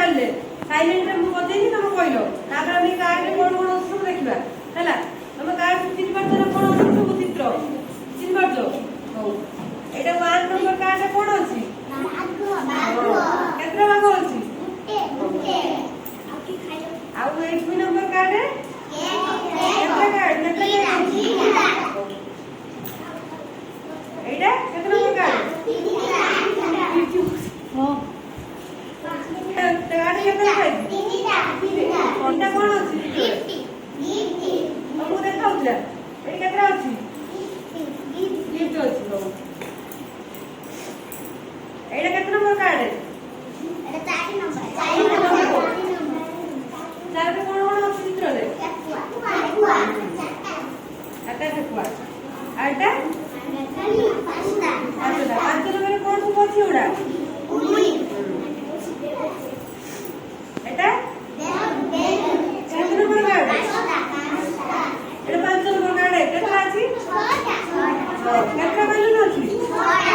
बोले साइलेंट रे मु बजेनी तुम कहलो तापर हम कार्ड रे कोन कोन सब देखिबा हैला तुम कार्ड चिन्ह पाछो ना कोन सब चित्र चिन्ह पाछो हो एटा 1 नंबर कार्ड रे कोन अछि केतरा भाग अछि आ 2 नंबर कार्ड रे केतरा कार्ड एटा केतरा नंबर कार्ड हो कार्ड केतरा है तीनटा कोन अछि हमु देखाउला एटा केतरा अछि गिफ्ट अछि हो एटा केतरा नंबर कार्ड है एटा 4 नंबर चार पे कोन कोन अछि चित्र रे आता देखुआ आटा पांचटा पांच नंबर कोन सब अछि उडा एटा केतरा नंबर कार्ड एटा 5 नंबर कार्ड है केतरा अछि 6टा केतरा बैलून अछि 6टा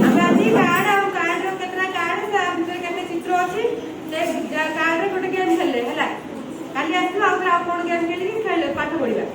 हम आजी कार्ड आ कार्ड रो केतरा कार्ड ता भीतर केते चित्र अछि से कार्ड रे गोटे गेम खेले हला काली आसी आ कोन गेम खेली खेले पाठ पढिबा।